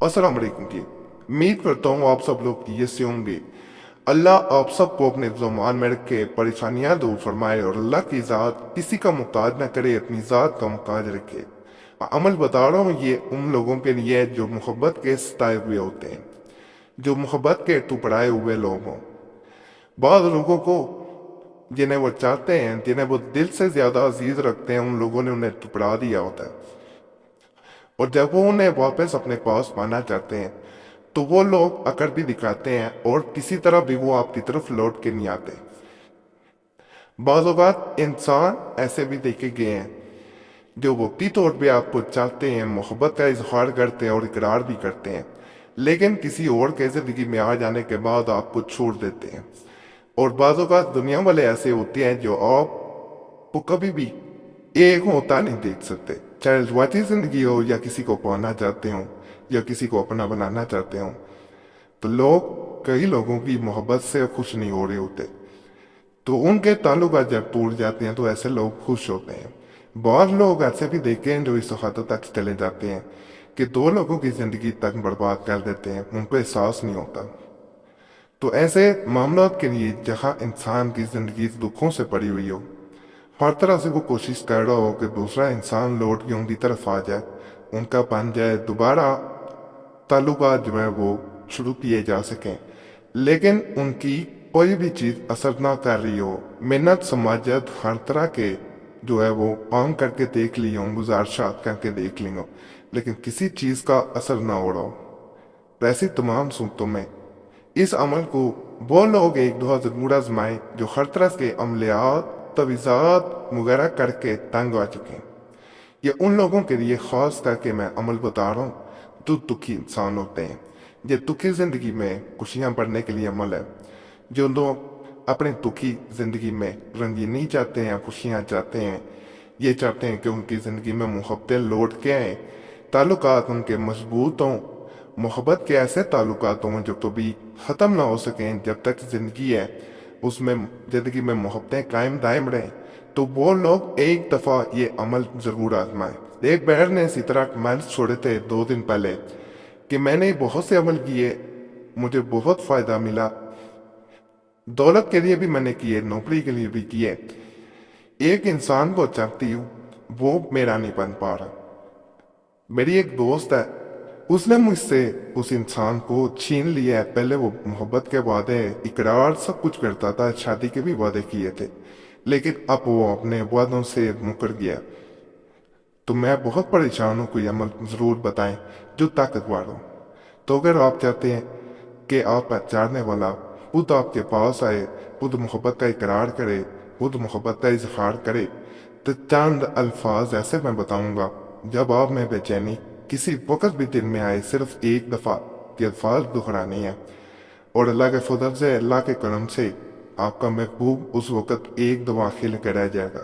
अस्सलाम वालेकुम जी। उम्मीद करता हूँ आप सब लोग खैरियत से होंगे। अल्लाह आप सबको अपने ज़ुबान में रख के परेशानियाँ दूर फरमाए और अल्लाह की ज़ात किसी का मुहताज न करे, अपनी ज़ात का मुहताज रखे। अमल बता रहा हूँ ये उन लोगों के लिए जो मोहब्बत के सताए हुए होते हैं, जो मोहब्बत के टुकड़ाए हुए लोग हों। बाद लोगों को जिन्हें वो चाहते हैं, जिन्हें वो दिल से ज़्यादा अजीज रखते हैं, उन लोगों ने उन्हें टुकड़ा दिया होता है। और जब वो उन्हें वापस अपने पास पाना चाहते हैं तो वो लोग अकड़ भी दिखाते हैं और किसी तरह भी वो आपकी तरफ लौट के नहीं आते। बाज़ औक़ात इंसान ऐसे भी देखे गए हैं जो वक्ती तौर पे आपको चाहते हैं, मोहब्बत का इजहार करते हैं और इकरार भी करते हैं, लेकिन किसी और के ज़िंदगी में आ जाने के बाद आपको छोड़ देते हैं। और बाज़ औक़ात दुनिया वाले ऐसे होते हैं जो आपको कभी भी एक होता नहीं देख सकते, चाहे रुआती जिंदगी हो या किसी को पाना चाहते हो या किसी को अपना बनाना चाहते हो। तो लोग कई लोगों की मोहब्बत से खुश नहीं हो रहे होते, तो उनके ताल्लुकात जब टूट जाते हैं तो ऐसे लोग खुश होते हैं। बहुत लोग ऐसे भी देखे हैं जो इस हद तक चले जाते हैं कि दो लोगों की जिंदगी तक बर्बाद कर देते हैं, उनको एहसास नहीं होता। तो ऐसे मामलों के लिए जहाँ इंसान की जिंदगी दुखों से पड़ी हुई हो, हर तरह से वो कोशिश कर रहा हो कि दूसरा इंसान लौट के उनकी तरफ आ जाए, उनका बन जाए, दोबारा ताल्लुकात जो है वो शुरू किए जा सकें, लेकिन उनकी कोई भी चीज़ असर ना कर रही हो। मेहनत समाजत हर तरह के जो है वो काम करके देख ली हो, गुजारिशात करके देख ली हो, लेकिन किसी चीज़ का असर ना हो रहा हो। वैसी तमाम सूरतों में इस अमल को वो लोग एक दो ज़रूर आजमाएं जो हर तरह के अमलियात तवीज़ात वगैरह करके तंग आ चुके हैं। ये उन लोगों के लिए ख़ास करके मैं अमल बता रहा हूँ जो दुखी इंसान होते हैं। ये दुखी ज़िंदगी में खुशियाँ बढ़ने के लिए अमल है। जो लोग अपने दुखी ज़िंदगी में रंगीनी चाहते हैं, खुशियाँ चाहते हैं, ये चाहते हैं कि उनकी ज़िंदगी में मोहब्बतें लौट के आएँ, ताल्लुकात उनके मजबूत हों, मोहब्बत के ऐसे ताल्लुकात हों जो कभी ख़त्म ना हो सकें। जब तक ज़िंदगी है उसमें ज़िंदगी में मोहब्बतें कायम दायम रहें, तो वो लोग एक दफ़ा ये अमल ज़रूर आजमाएं। एक बहर ने इसी तरह कमेंट्स छोड़े थे 2 दिन पहले कि मैंने बहुत से अमल किए, मुझे बहुत फ़ायदा मिला, दौलत के लिए भी मैंने किए, नौकरी के लिए भी किए, एक इंसान को चाहती हूँ वो मेरा नहीं बन पा रहा। मेरी एक दोस्त है, उसने मुझसे उस इंसान को छीन लिया है। पहले वो मोहब्बत के वादे, इकरार सब कुछ करता था, शादी के भी वादे किए थे, लेकिन अब वो अपने वादों से मुकर गया। तो मैं बहुत परेशान हूँ, कोई अमल ज़रूर बताएं जो ताकतवर हो। तो अगर आप चाहते हैं कि आप चाहने वाला खुद आपके पास आए, खुद मोहब्बत का इकरार करे, खुद मोहब्बत का इजहार करे, तो चंद अल्फाज ऐसे मैं बताऊंगा जब आप में बेचैनी किसी वक्त भी दिल में आए, सिर्फ एक दफ़ा ये अल्फाज दोहराने हैं और अल्लाह के फजल से, अल्लाह के करम से आपका महबूब उस वक़्त एक दवा खिल कर रह जाएगा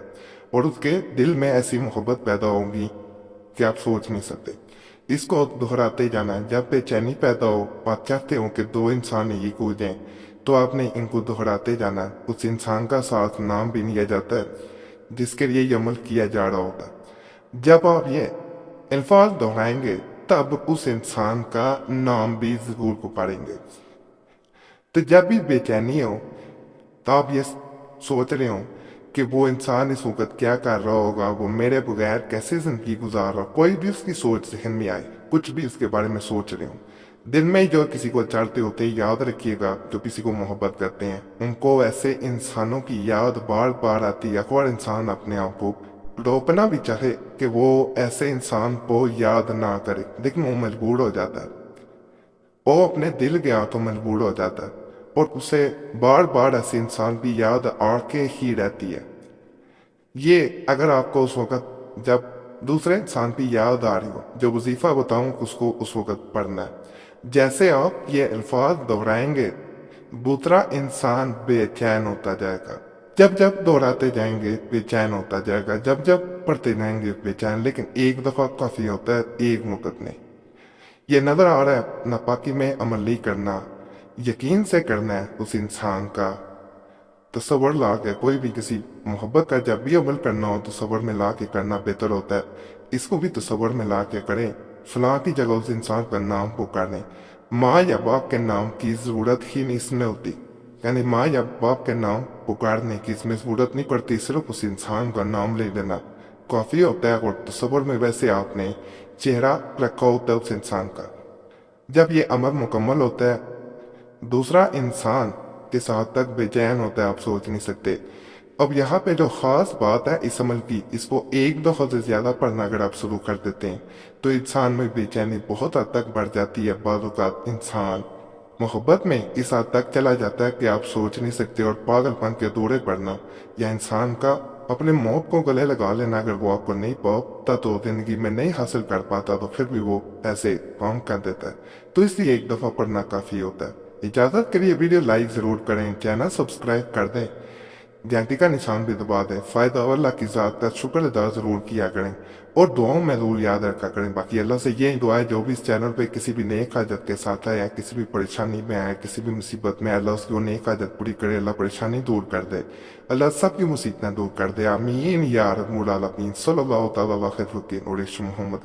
और उसके दिल में ऐसी मोहब्बत पैदा होगी कि आप सोच नहीं सकते। इसको दोहराते जाना। जब बेचैनी पैदा हो, आप चाहते हो कि दो इंसान ही कूदें, तो आपने इनको दोहराते जाना। उस इंसान का साथ नाम भी लिया जाता है जिसके लिए ये अमल किया जा रहा होता। जब आप ये अल्फाज दोहराएंगे तब उस इंसान का नाम भी जरूर पुकारेंगे। तो जब भी बेचैनी हो तो आप ये सोच रहे हो कि वो इंसान इस वक्त क्या कर रहा होगा, वो मेरे बगैर कैसे जिंदगी गुजार रहा, कोई भी उसकी सोच जहन में आए, कुछ भी उसके बारे में सोच रहे हो, दिल में जो किसी को चाहते होते हैं, याद रखिएगा जो किसी को मोहब्बत करते हैं उनको ऐसे इंसानों की याद बार बार आती है। और इंसान अपने आप को रोकना भी चाहे कि वो ऐसे इंसान को याद ना करे, लेकिन वो मजबूर हो जाता है, वो अपने दिल गया तो मजबूर हो जाता है और उसे बार बार ऐसे इंसान की याद आके ही रहती है। ये अगर आपको उस वक़्त जब दूसरे इंसान की याद आ रही हो, जो वजीफ़ा बताऊं उसको उस वक़्त पढ़ना है। जैसे आप ये अल्फाज दोहराएंगे दूसरा इंसान बेचैन होता जाएगा, जब जब दोहराते जाएंगे बेचैन होता जाएगा, जब जब पढ़ते जाएंगे बेचैन। लेकिन एक दफ़ा काफ़ी होता है, एक वक़्त नहीं। ये नज़र आ रहा है नापाकी में अमल नहीं करना, यकीन से करना है। उस इंसान का तसव्वुर ला के, कोई भी किसी मोहब्बत का जब भी अमल करना हो तो तसव्वुर में ला के करना बेहतर होता है। इसको भी तसव्वुर में ला के करें, فلاں کی جگہ اس انسان کا نام پکاریں۔ ماں یا باپ کے نام کی ضرورت ہی نہیں اس میں ہوتی، یعنی ماں یا باپ کے نام پکارنے کی اس میں ضرورت نہیں پڑتی، صرف اس انسان کا نام لے لینا کافی ہوتا ہے۔ اور تصور میں ویسے آپ نے چہرہ رکھا ہوتا ہے اس انسان کا۔ جب یہ عمل مکمل ہوتا ہے، دوسرا انسان کس حد تک بے چین ہوتا ہے آپ سوچ نہیں سکتے۔ اب یہاں پہ جو خاص بات ہے اس عمل کی، اس کو ایک دفعہ سے زیادہ پڑھنا اگر آپ شروع کر دیتے ہیں تو انسان میں بے چینی بہت حد تک بڑھ جاتی ہے۔ بعض اوقات انسان محبت میں اس حد تک چلا جاتا ہے کہ آپ سوچ نہیں سکتے، اور پاگل پن کے دورے پڑنا یا انسان کا اپنے موت کو گلے لگا لینا اگر وہ آپ کو نہیں پاتا تو زندگی میں نہیں حاصل کر پاتا تو پھر بھی وہ ایسے کام کر دیتا ہے۔ تو اس لیے ایک دفعہ پڑھنا کافی ہوتا ہے۔ اجازت کے لیے ویڈیو لائک ضرور کریں، چینل سبسکرائب کر دیں، گھنٹی کا نشان بھی دبا دیں۔ فائدہ اللہ کی ذات کا شکر ادا ضرور کیا کریں اور دعاؤں میں ضرور یاد رکھا کریں۔ باقی اللہ سے یہ دعا ہے جو بھی اس چینل پہ کسی بھی نیک حاجت کے ساتھ ہے یا کسی بھی پریشانی میں ہے، کسی بھی مصیبت میں، اللہ اس کی وہ نیک حاجت پوری کرے، اللہ پریشانی دور کر دے، اللہ سب کی مصیبتیں دور کر دے۔ آمین یا رب العالمین۔ صلی اللہ تعالیٰ علیہ وسلم اور محمد۔